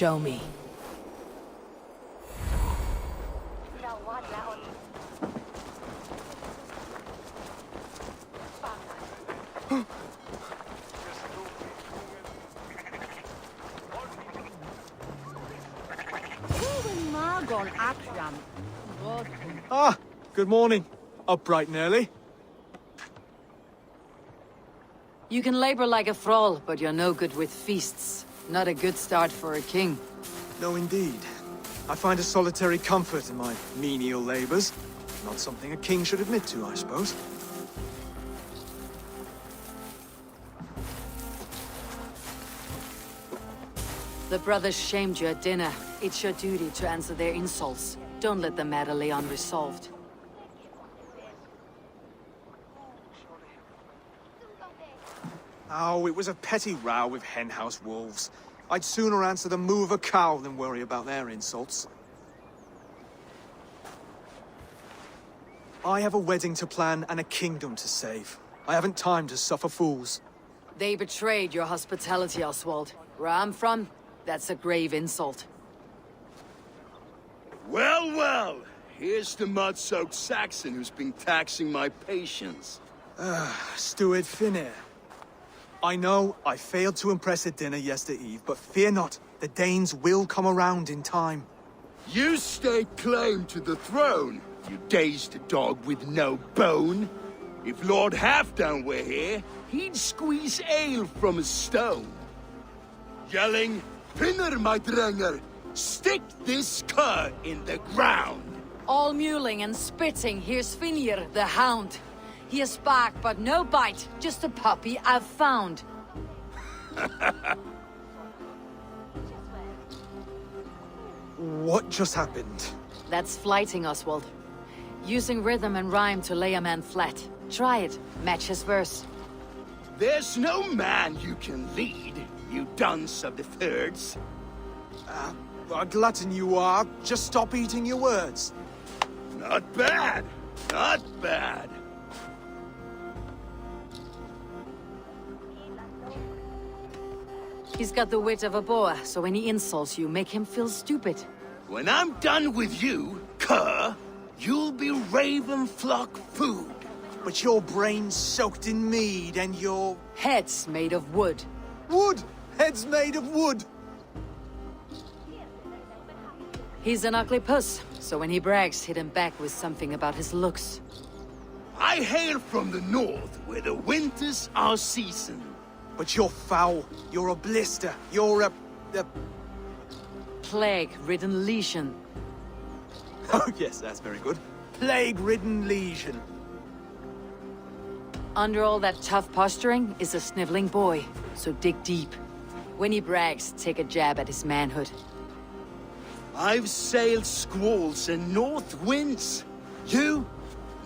Show me. Ah, good morning. Up bright and early. You can labor like a thrall, but you're no good with feasts. Not a good start for a king. No, indeed. I find a solitary comfort in my menial labors. Not something a king should admit to, I suppose. The brothers shamed you at dinner. It's your duty to answer their insults. Don't let the matter lay unresolved. Oh, it was a petty row with henhouse wolves. I'd sooner answer the moo of a cow than worry about their insults. I have a wedding to plan and a kingdom to save. I haven't time to suffer fools. They betrayed your hospitality, Oswald. Where I'm from, that's a grave insult. Well, well! Here's the mud-soaked Saxon who's been taxing my patience. Steward Finir. I know I failed to impress at dinner yestereve, but fear not, the Danes will come around in time. You stake claim to the throne, you dazed dog with no bone. If Lord Halfdan were here, he'd squeeze ale from a stone. Yelling, Finner, my drenger, stick this cur in the ground. All mewling and spitting, here's Finir, the hound. He has bark, but no bite, just a puppy I've found. What just happened? That's flighting, Oswald. Using rhythm and rhyme to lay a man flat. Try it, match his verse. There's no man you can lead, you dunce of the thirds. A glutton you are. Just stop eating your words. Not bad, not bad. He's got the wit of a boa, so when he insults you, make him feel stupid. When I'm done with you, cur, you'll be raven flock food. But your brain's soaked in mead and your... Head's made of wood. Wood! Head's made of wood! He's an ugly puss, so when he brags, hit him back with something about his looks. I hail from the north, where the winters are seasoned. But you're foul. You're a blister. You're a... Plague-ridden lesion. Oh yes, that's very good. Plague-ridden lesion. Under all that tough posturing is a sniveling boy, so dig deep. When he brags, take a jab at his manhood. I've sailed squalls and north winds. You,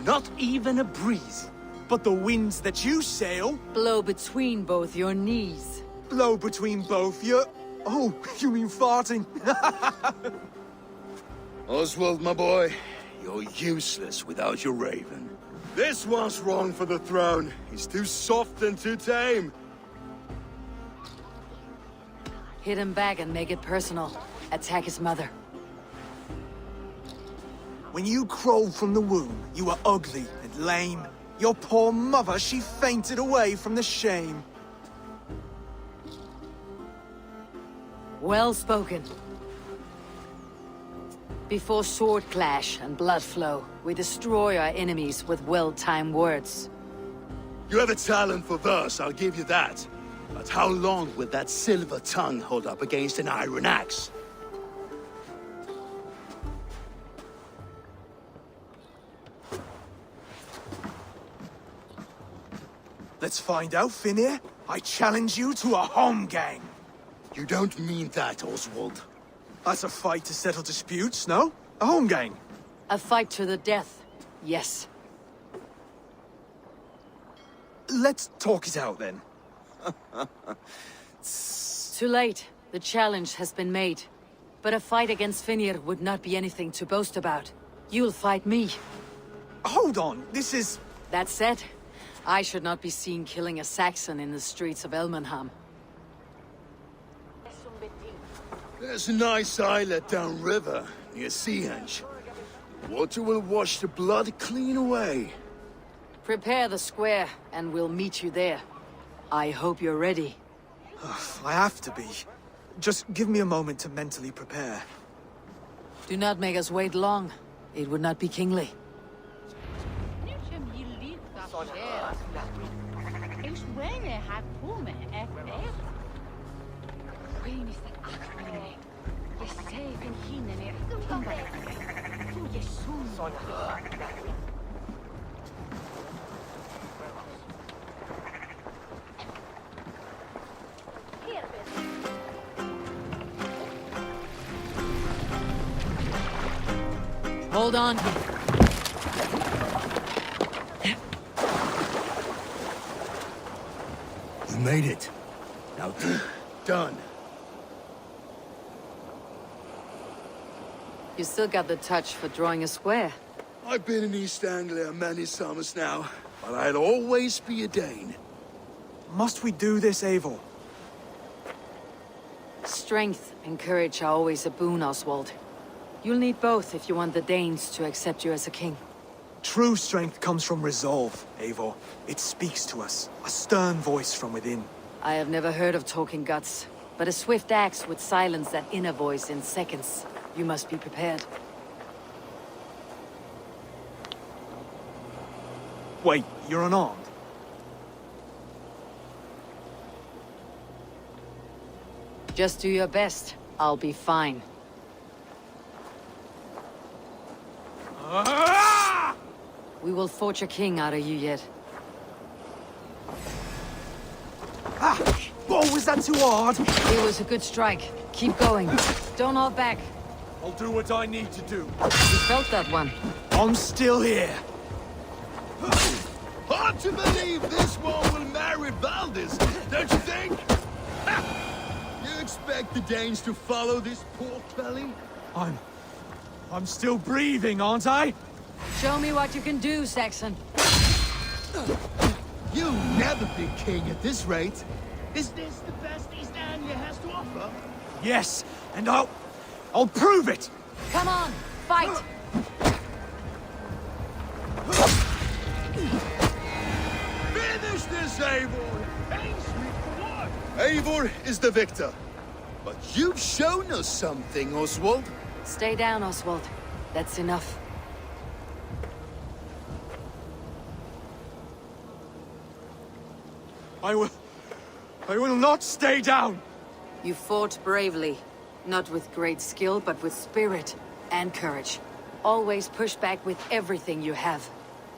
not even a breeze. But the winds that you sail... Blow between both your knees. Blow between both your... Oh, you mean farting? Oswald, my boy, you're useless without your raven. This one's wrong for the throne. He's too soft and too tame. Hit him back and make it personal. Attack his mother. When you crawled from the womb, you were ugly and lame. Your poor mother, she fainted away from the shame. Well spoken. Before sword clash and blood flow, we destroy our enemies with well-timed words. You have a talent for verse, I'll give you that. But how long will that silver tongue hold up against an iron axe? Let's find out, Finir. I challenge you to a home gang. You don't mean that, Oswald. That's a fight to settle disputes, no? A home gang. A fight to the death, yes. Let's talk it out, then. Too late. The challenge has been made. But a fight against Finir would not be anything to boast about. You'll fight me. Hold on, this is... That said, I should not be seen killing a Saxon in the streets of Elmenham. There's a nice islet downriver, near Thegn. Water will wash the blood clean away. Prepare the square, and we'll meet you there. I hope you're ready. I have to be. Just give me a moment to mentally prepare. Do not make us wait long. It would not be kingly. Hold on. We made it. Now done. You still got the touch for drawing a square. I've been in East Anglia many summers now, but I'll always be a Dane. Must we do this, Eivor? Strength and courage are always a boon, Oswald. You'll need both if you want the Danes to accept you as a king. True strength comes from resolve, Eivor. It speaks to us, a stern voice from within. I have never heard of talking guts, but a swift axe would silence that inner voice in seconds. You must be prepared. Wait, you're unarmed? Just do your best. I'll be fine. We will forge a king out of you yet. Ah! Oh, was that too hard? It was a good strike. Keep going. Don't hold back. I'll do what I need to do. You felt that one. I'm still here. Hard to believe this one will marry Valdis, don't you think? You expect the Danes to follow this pork belly? I'm still breathing, aren't I? Show me what you can do, Saxon. You'll never be king at this rate. Is this the best East Anglia has to offer? Yes, and I'll prove it! Come on, fight! Finish this, Eivor! Thanks me for what? Eivor is the victor. But you've shown us something, Oswald. Stay down, Oswald. That's enough. I will not stay down! You fought bravely. Not with great skill, but with spirit and courage. Always push back with everything you have.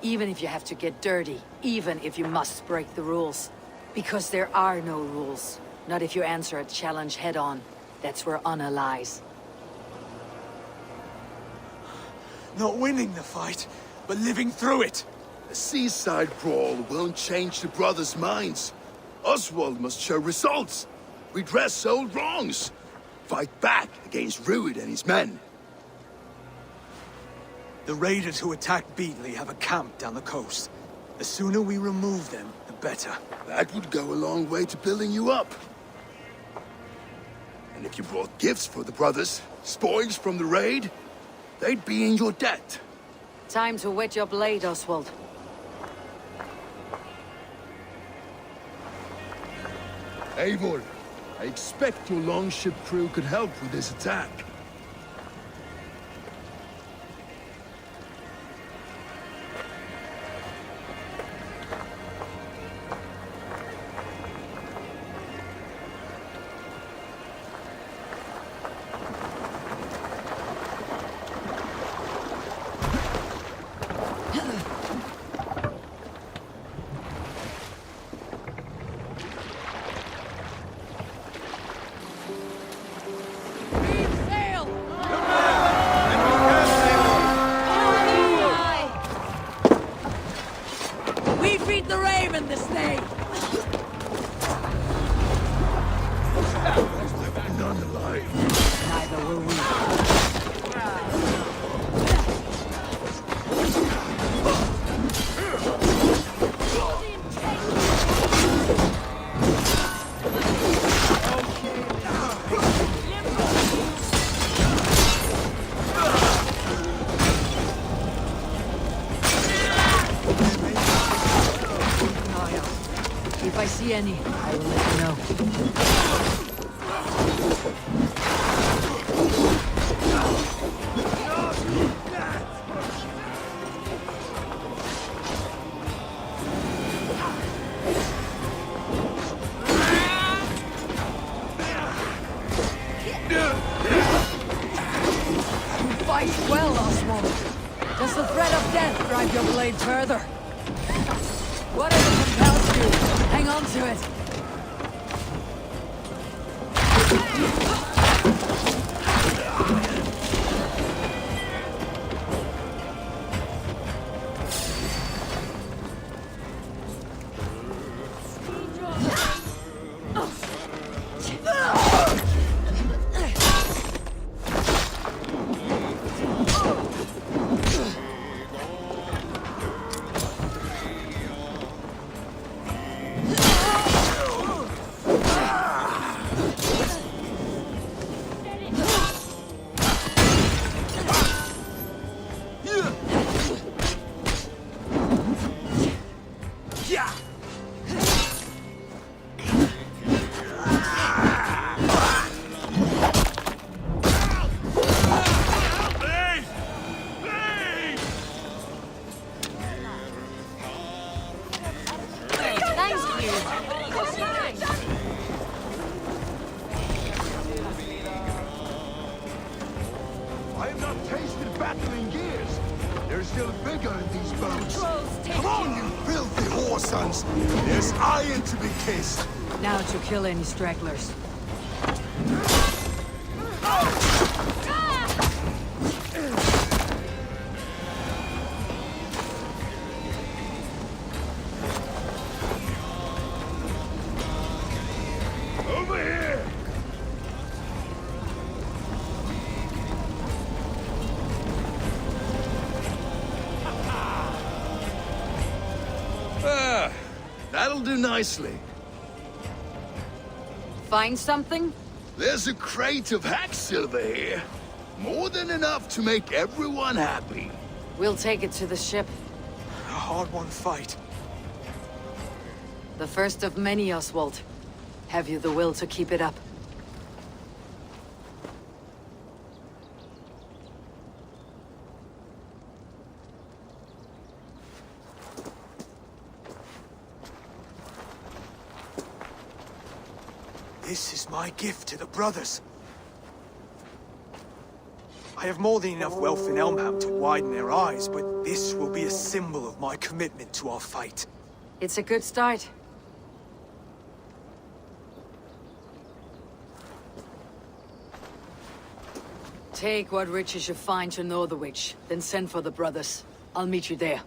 Even if you have to get dirty. Even if you must break the rules. Because there are no rules. Not if you answer a challenge head-on. That's where honor lies. Not winning the fight, but living through it. A seaside brawl won't change the brothers' minds. Oswald must show results. Redress old wrongs. Fight back against Rued and his men. The raiders who attacked Beatley have a camp down the coast. The sooner we remove them, the better. That would go a long way to building you up. And if you brought gifts for the brothers, spoils from the raid, they'd be in your debt. Time to wet your blade, Oswald. Eivor, I expect your longship crew could help with this attack. None alive. Neither will we. If I see any, I will let you know. Fight well, Oswald. Does the threat of death drive your blade further? Whatever compels you, hang on to it. I have not tasted battle in years. There's still vigor in these bones. Come on, you filthy whoresons! There's iron to be kissed. Now to kill any stragglers. Over here! That'll do nicely. Find something? There's a crate of hack silver here. More than enough to make everyone happy. We'll take it to the ship. A hard-won fight. The first of many, Oswald. Have you the will to keep it up? This is my gift to the brothers. I have more than enough wealth in Elmham to widen their eyes, but this will be a symbol of my commitment to our fight. It's a good start. Take what riches you find to Northwich, then send for the brothers. I'll meet you there.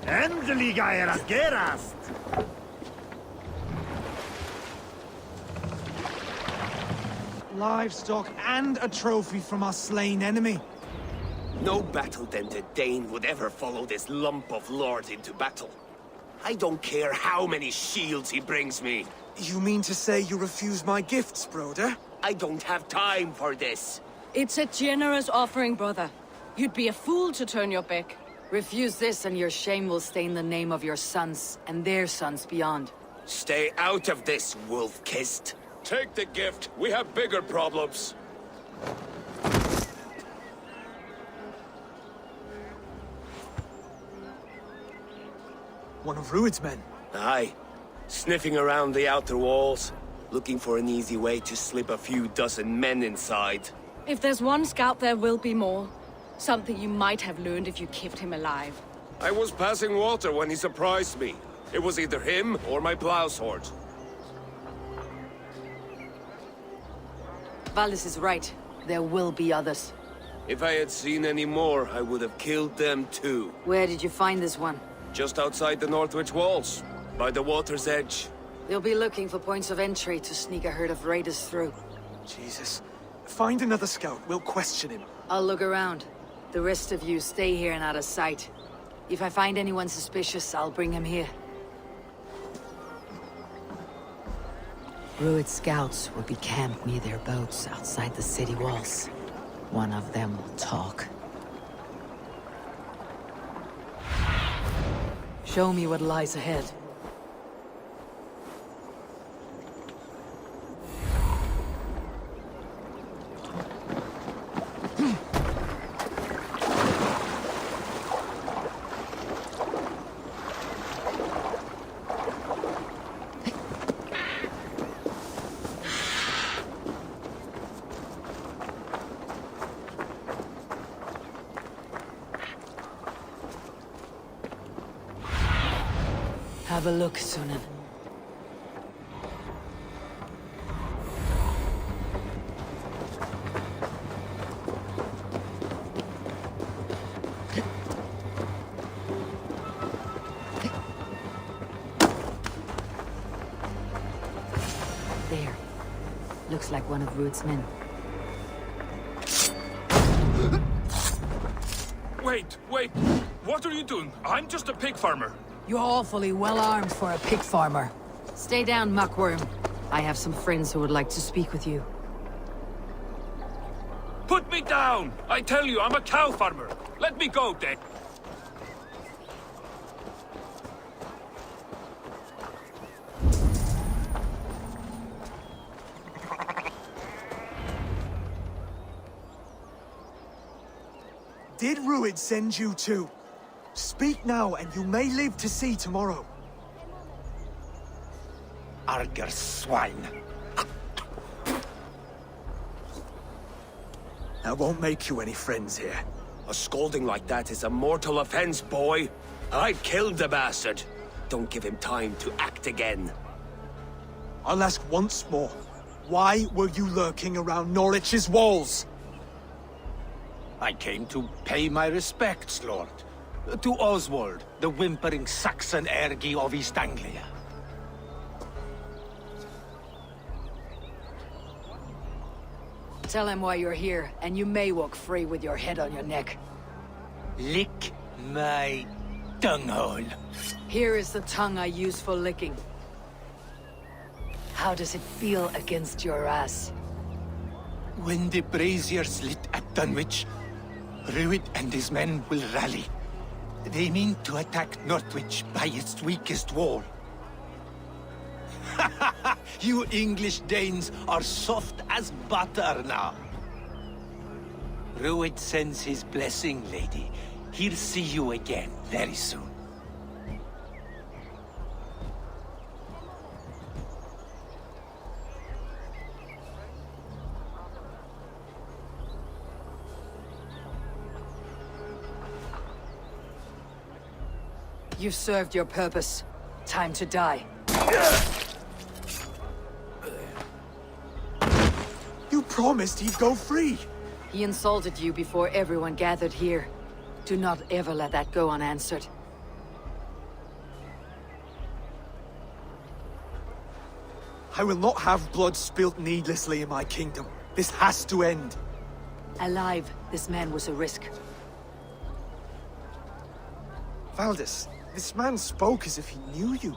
Endelig er at gerast! Livestock and a trophy from our slain enemy. No battle-dented Dane would ever follow this lump of lord into battle. I don't care how many shields he brings me. You mean to say you refuse my gifts, Broder? I don't have time for this. It's a generous offering, brother. You'd be a fool to turn your back. Refuse this and your shame will stain the name of your sons and their sons beyond. Stay out of this, wolf-kissed. Take the gift. We have bigger problems. One of Rued's men. Aye. Sniffing around the outer walls, looking for an easy way to slip a few dozen men inside. If there's one scout, there will be more. Something you might have learned if you kept him alive. I was passing water when he surprised me. It was either him or my plow sword. Valdis is right. There will be others. If I had seen any more, I would have killed them too. Where did you find this one? Just outside the Northwich walls, by the water's edge. They'll be looking for points of entry to sneak a herd of raiders through. Jesus. Find another scout. We'll question him. I'll look around. The rest of you stay here and out of sight. If I find anyone suspicious, I'll bring him here. Rued scouts will be camped near their boats outside the city walls. One of them will talk. Show me what lies ahead. Have a look, Sunan. There. Looks like one of Rued's men. Wait! What are you doing? I'm just a pig farmer. You're awfully well armed for a pig farmer. Stay down, muckworm. I have some friends who would like to speak with you. Put me down! I tell you, I'm a cow farmer. Let me go, Dick. Did Rued send you too? Speak now, and you may live to see tomorrow. Arger swine. I won't make you any friends here. A scolding like that is a mortal offense, boy. I killed the bastard. Don't give him time to act again. I'll ask once more. Why were you lurking around Norwich's walls? I came to pay my respects, Lord. To Oswald, the whimpering Saxon ergi of East Anglia. Tell him why you're here, and you may walk free with your head on your neck. Lick my dunghole. Here is the tongue I use for licking. How does it feel against your ass? When the braziers lit at Dunwich, Rued and his men will rally. They mean to attack Northwich by its weakest wall. You English Danes are soft as butter now. Rued sends his blessing, lady. He'll see you again very soon. You've served your purpose. Time to die. You promised he'd go free. He insulted you before everyone gathered here. Do not ever let that go unanswered. I will not have blood spilt needlessly in my kingdom. This has to end. Alive, this man was a risk. Valdis, this man spoke as if he knew you.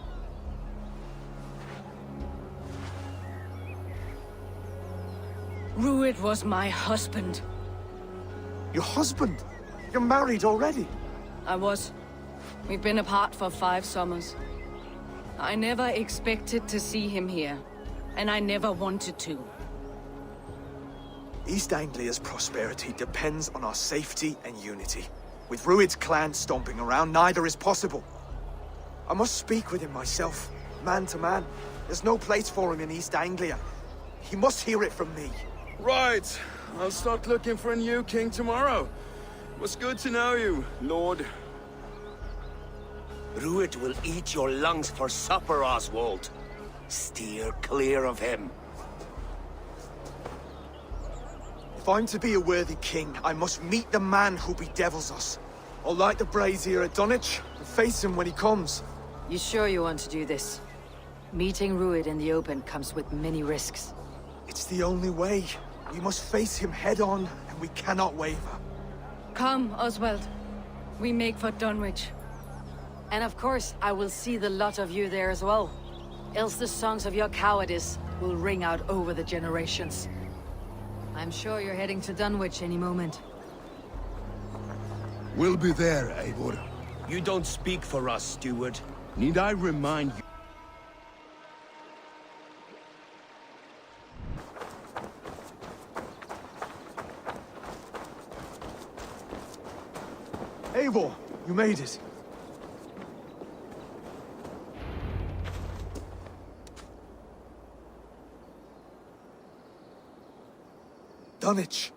Rued was my husband. Your husband? You're married already? I was. We've been apart for 5 summers. I never expected to see him here, and I never wanted to. East Anglia's prosperity depends on our safety and unity. With Rued's clan stomping around, neither is possible. I must speak with him myself, man to man. There's no place for him in East Anglia. He must hear it from me. Right. I'll start looking for a new king tomorrow. It was good to know you, Lord. Rued will eat your lungs for supper, Oswald. Steer clear of him. If I'm to be a worthy king, I must meet the man who bedevils us. I'll light the brazier at Dunwich and face him when he comes. You sure you want to do this? Meeting Rued in the open comes with many risks. It's the only way. We must face him head on, and we cannot waver. Come, Oswald. We make for Dunwich. And of course, I will see the lot of you there as well. Else the songs of your cowardice will ring out over the generations. I'm sure you're heading to Dunwich any moment. We'll be there, Eivor. You don't speak for us, steward. Need I remind you? Eivor, you made it. Dunwich.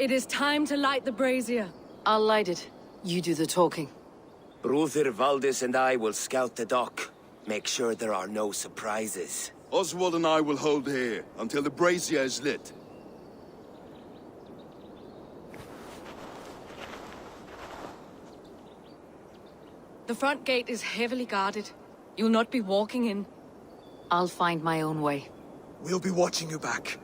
It is time to light the brazier. I'll light it. You do the talking. Brother Valdis and I will scout the dock. Make sure there are no surprises. Oswald and I will hold here until the brazier is lit. The front gate is heavily guarded. You'll not be walking in. I'll find my own way. We'll be watching you back.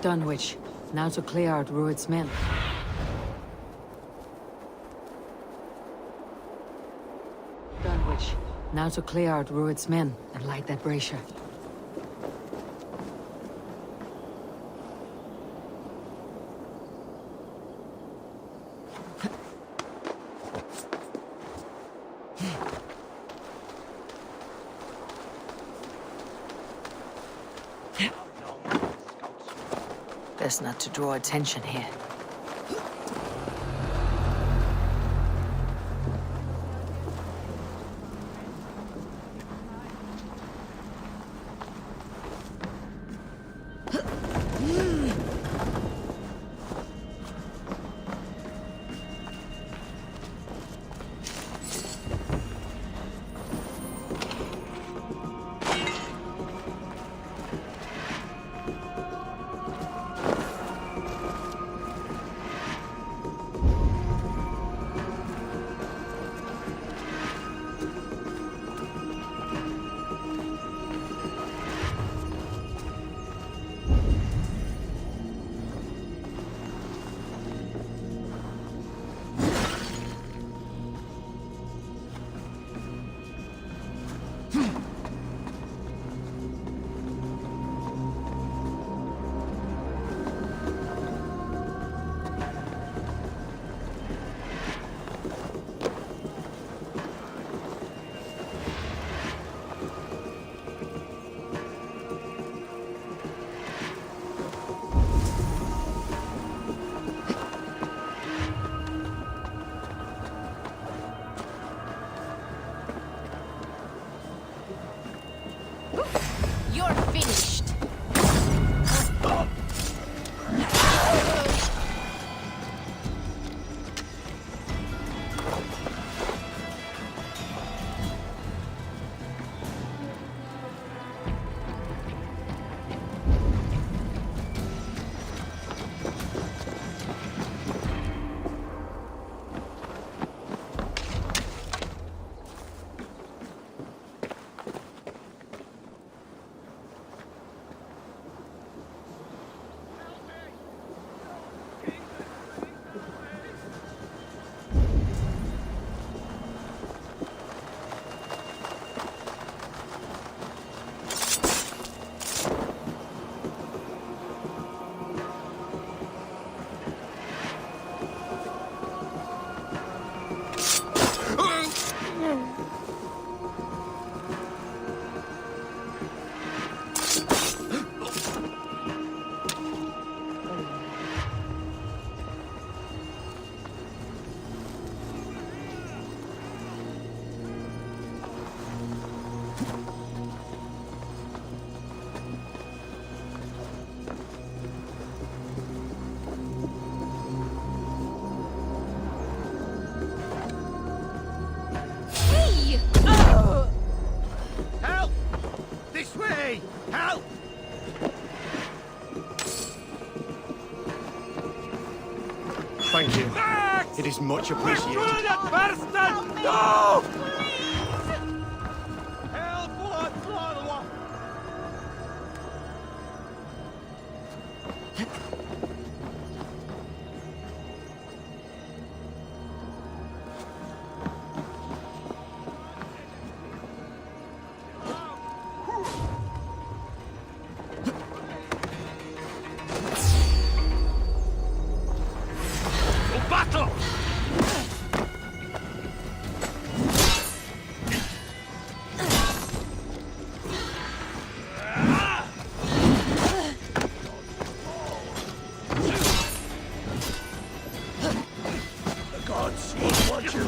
Dunwich. Now to clear out Rued's men. Dunwich. Now to clear out Rued's men and light that brazier. Best not to draw attention here. Thank you. It is much appreciated. No! Battle! The gods will watch you.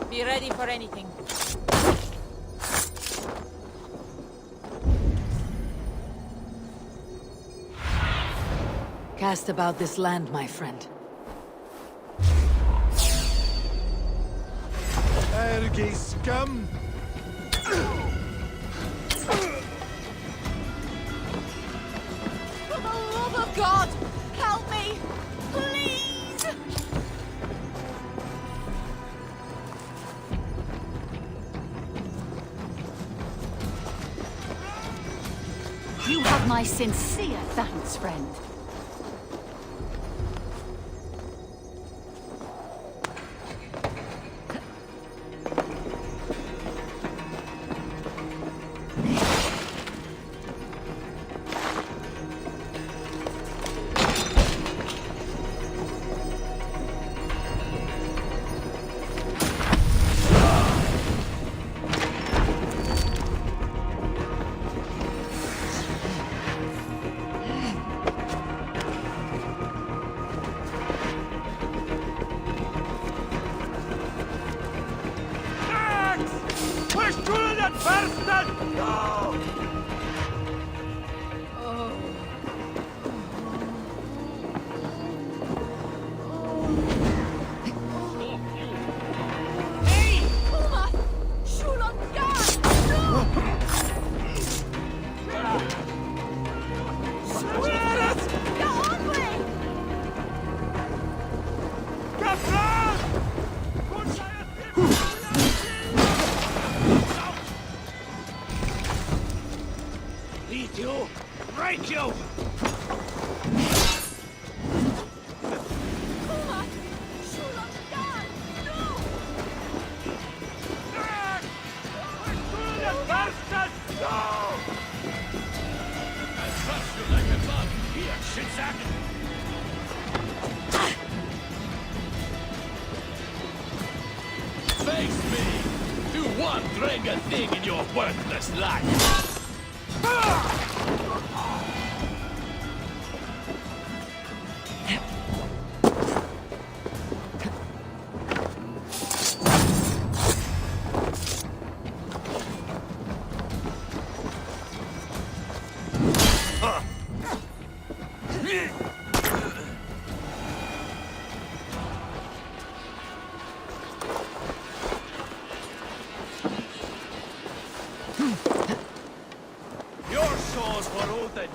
Be ready for anything. Cast about this land, my friend. Ergi scum! For the love of God, help me! Please! You have my sincere thanks, friend. Face me! Do one Thegn thing in your worthless life! Your swords for Odin.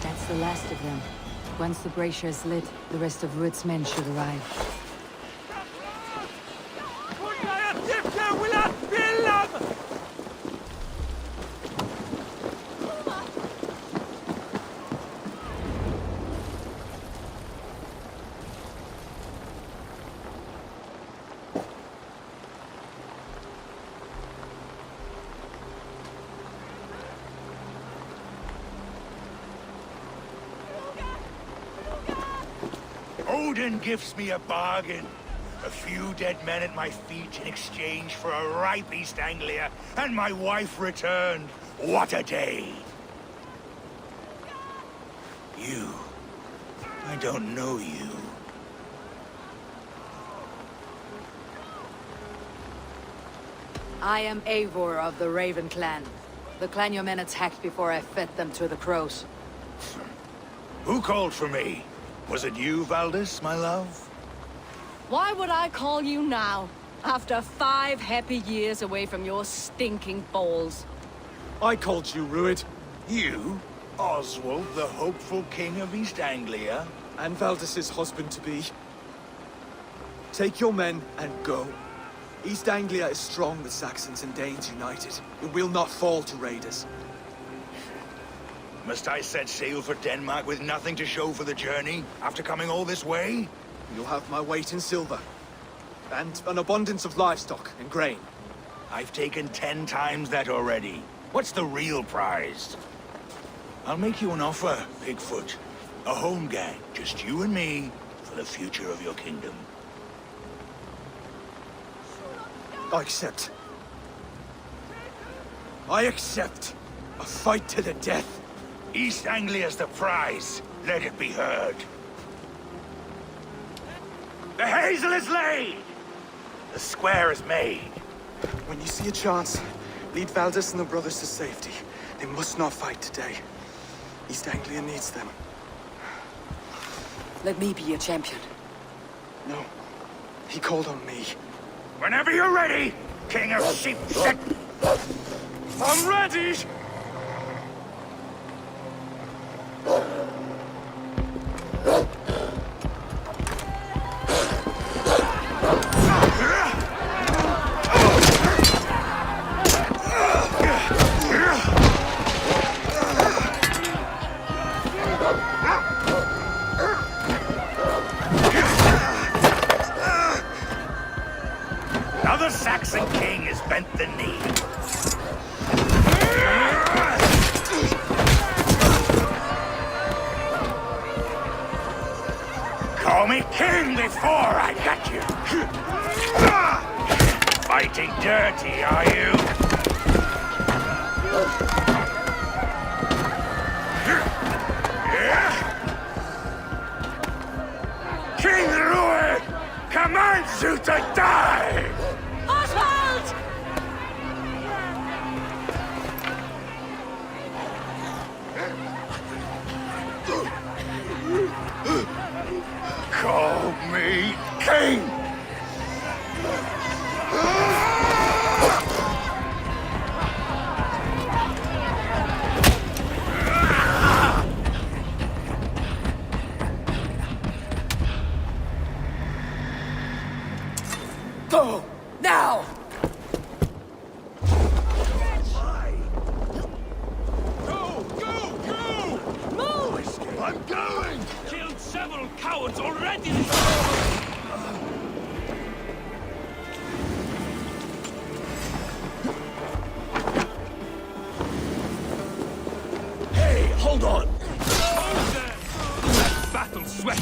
That's the last of them. Once the brazier is lit, the rest of Ruth's men should arrive. Odin gives me a bargain. A few dead men at my feet in exchange for a ripe East Anglia, and my wife returned. What a day! You. I don't know you. I am Eivor of the Raven clan. The clan your men attacked before I fed them to the crows. Who called for me? Was it you, Valdis, my love? Why would I call you now, after 5 happy years away from your stinking balls? I called you, Rued. You? Oswald, the hopeful king of East Anglia? And Valdis's husband-to-be. Take your men and go. East Anglia is strong with Saxons and Danes united. It will not fall to raiders. Must I set sail for Denmark with nothing to show for the journey, after coming all this way? You'll have my weight in silver. And an abundance of livestock and grain. I've taken 10 times that already. What's the real prize? I'll make you an offer, Bigfoot. A home gang, just you and me, for the future of your kingdom. I accept. I accept. A fight to the death. East Anglia's the prize. Let it be heard. The hazel is laid! The square is made. When you see a chance, lead Valdis and the brothers to safety. They must not fight today. East Anglia needs them. Let me be your champion. No. He called on me. Whenever you're ready, King of Sheep. I'm ready! Now the Saxon king has bent the knee. Call me king before I got you. Fighting dirty, are you? King Rued commands you to die! Oswald! Call me king! Go! Now! Move! I'm going! Killed several cowards already! Hey, hold on! Battle sweat!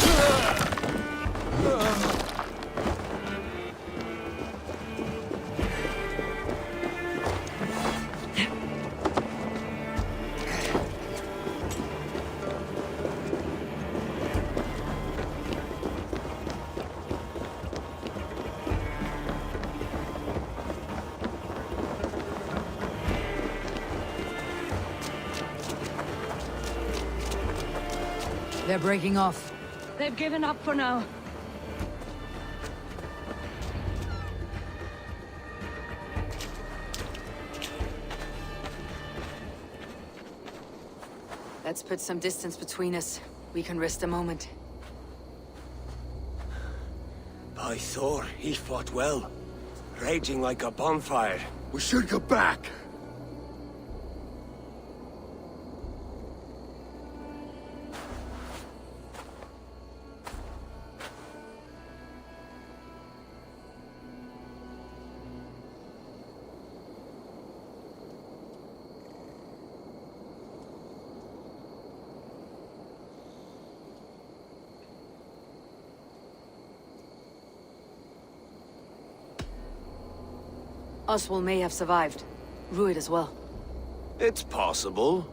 They're breaking off. They've given up for now. Let's put some distance between us. We can rest a moment. By Thor, he fought well. Raging like a bonfire. We should go back. Oswald may have survived. Rued as well. It's possible.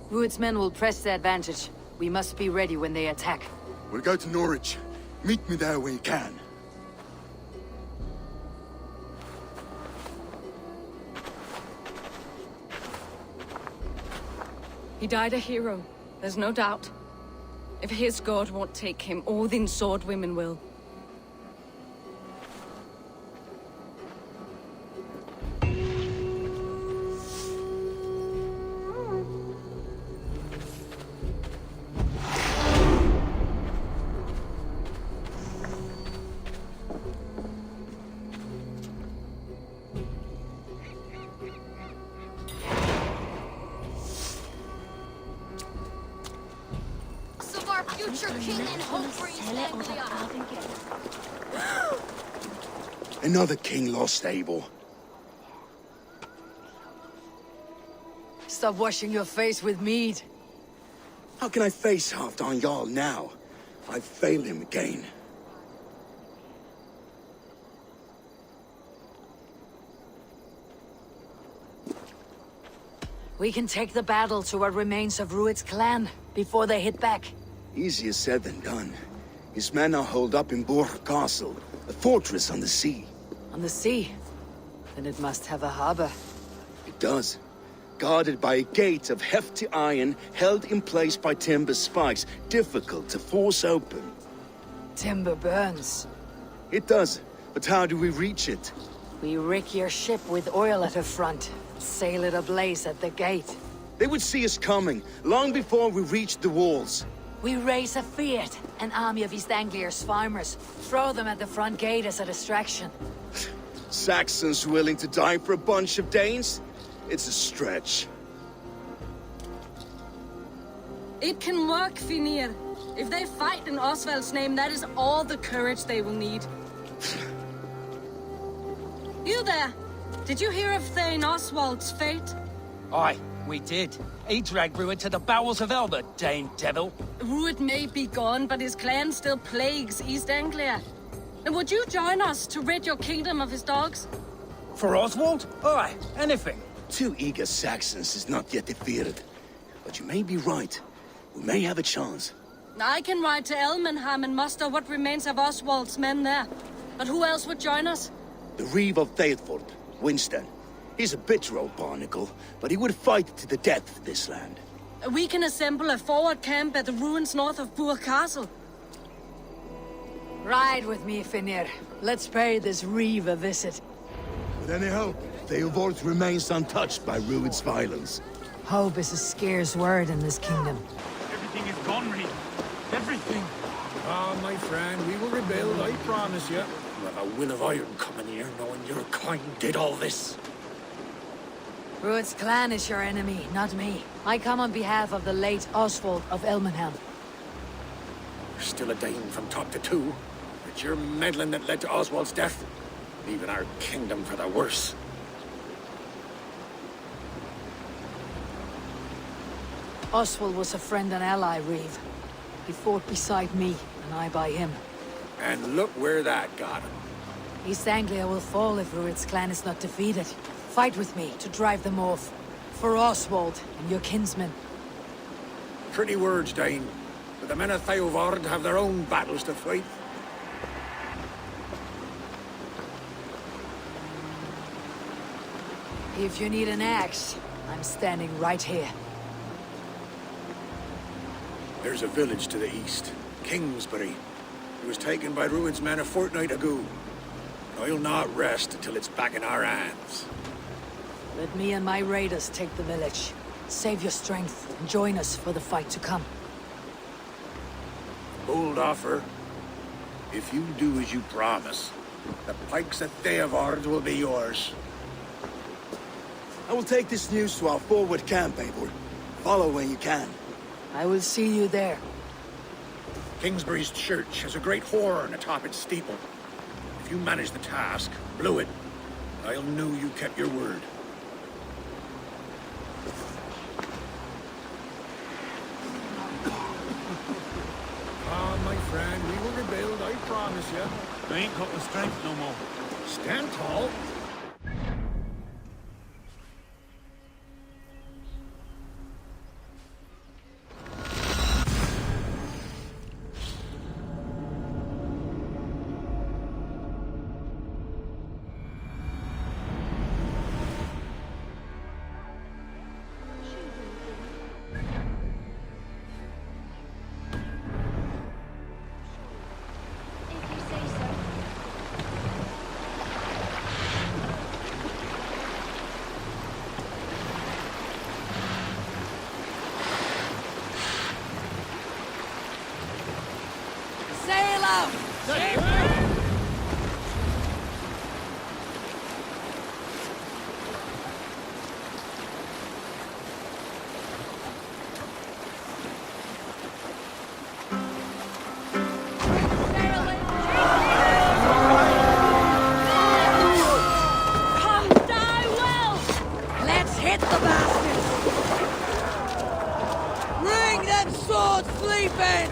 Rued's men will press the advantage. We must be ready when they attack. We'll go to Norwich. Meet me there when you can. He died a hero, there's no doubt. If his god won't take him, Odin's sword women will. Future king and hope for East Anglia. Another king lost Abel. Stop washing your face with mead. How can I face Halfdan Jarl now? I've failed him again. We can take the battle to what remains of Rued's clan before they hit back. Easier said than done. His men are holed up in Borg Castle, a fortress on the sea. On the sea? Then it must have a harbor. It does. Guarded by a gate of hefty iron, held in place by timber spikes, difficult to force open. Timber burns. It does, but how do we reach it? We rig your ship with oil at her front, sail it ablaze at the gate. They would see us coming, long before we reached the walls. We raise a fiat, an army of East Anglia's farmers. Throw them at the front gate as a distraction. Saxons willing to die for a bunch of Danes? It's a stretch. It can work, Finir. If they fight in Oswald's name, that is all the courage they will need. You there! Did you hear of Thegn Oswald's fate? Aye, we did. He dragged Rued to the bowels of Elba, Dane devil. Rued may be gone, but his clan still plagues East Anglia. And would you join us to rid your kingdom of his dogs? For Oswald? Aye, anything. 2 eager Saxons is not yet defeated. But you may be right. We may have a chance. I can ride to Elmenham and muster what remains of Oswald's men there. But who else would join us? The Reeve of Thetford, Winston. He's a bitter old barnacle, but he would fight to the death for this land. We can assemble a forward camp at the ruins north of Burg Castle. Ride with me, Finir. Let's pay this Reeve a visit. With any hope, Theovold remains untouched by Rued's violence. Hope is a scarce word in this kingdom. Everything is gone, Reeve. Everything. Ah, my friend, we will rebuild, I promise you. You have a will of iron coming here, knowing your kind did all this. Rued's clan is your enemy, not me. I come on behalf of the late Oswald of Elmenham. You're still a Dane from top to two. It's your meddling that led to Oswald's death, leaving our kingdom for the worse. Oswald was a friend and ally, Reeve. He fought beside me, and I by him. And look where that got him. East Anglia will fall if Rued's clan is not defeated. Fight with me to drive them off. For Oswald and your kinsmen. Pretty words, Dane. But the men of Theovold have their own battles to fight. If you need an axe, I'm standing right here. There's a village to the east, Kingsbury. It was taken by Ruin's men a fortnight ago. I'll not rest until it's back in our hands. Let me and my raiders take the village. Save your strength and join us for the fight to come. Bold offer. If you do as you promise, the pikes at Theavard will be yours. I will take this news to our forward camp, Eivor. Follow when you can. I will see you there. Kingsbury's church has a great horn atop its steeple. If you manage the task, blow it, I'll know you kept your word. Ah, my friend, we will rebuild, I promise you. I ain't got the strength no more. Stand tall. Sail out! Come die well! Let's hit the bastards! Bring them swords sleeping!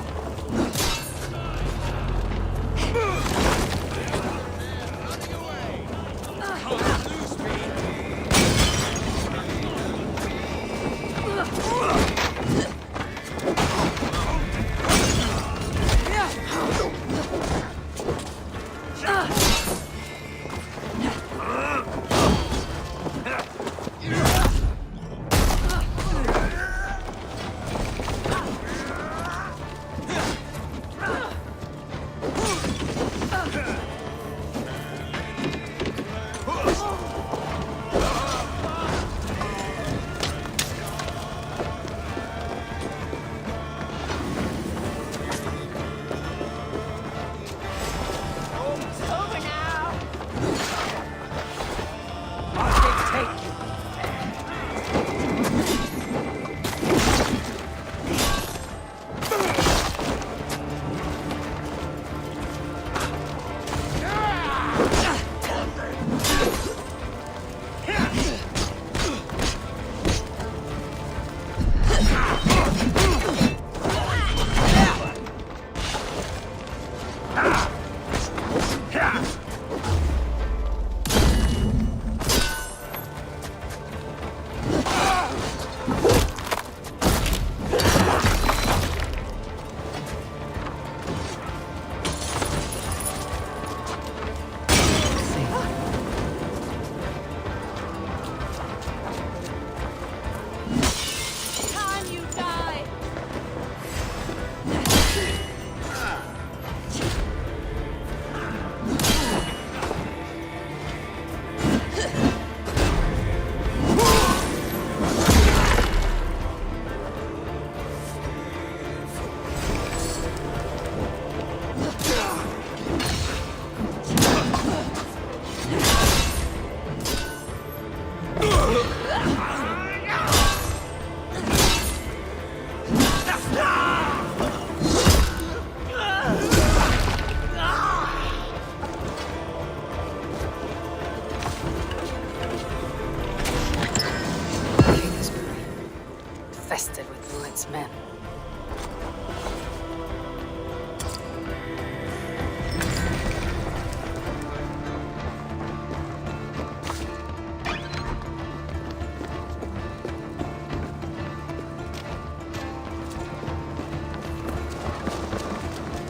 Infested with Ruin's men.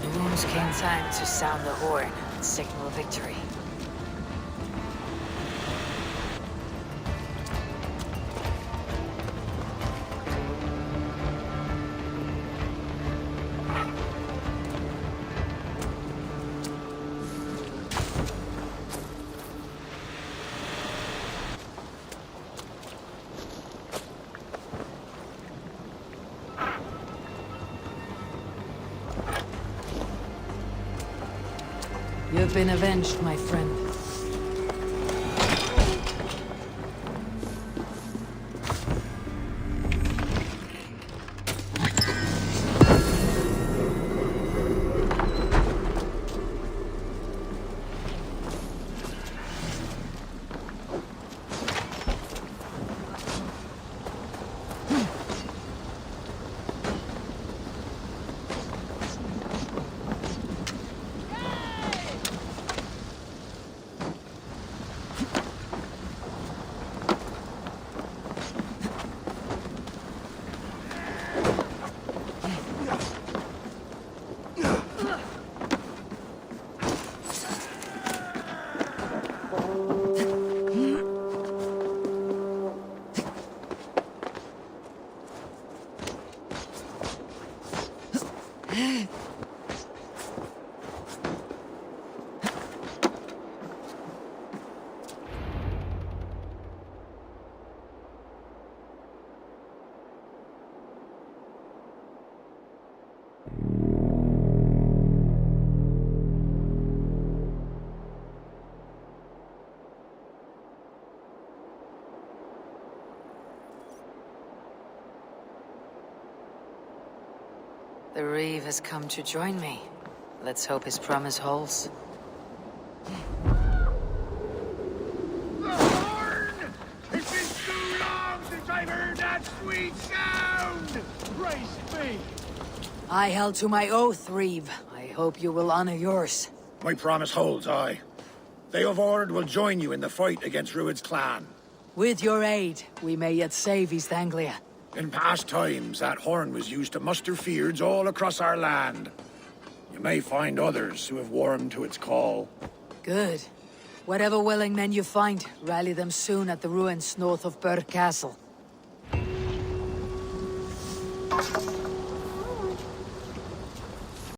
The wounds came time to sound the horn and signal victory. You've been avenged, my friend. The Reeve has come to join me. Let's hope his promise holds. The horn! It's been too long since I've heard that sweet sound! Praise be! I held to my oath, Reeve. I hope you will honor yours. My promise holds, aye. Thegn will join you in the fight against Rued's clan. With your aid, we may yet save East Anglia. In past times, that horn was used to muster fyrds all across our land. You may find others who have warmed to its call. Good. Whatever willing men you find, rally them soon at the ruins north of Burr Castle.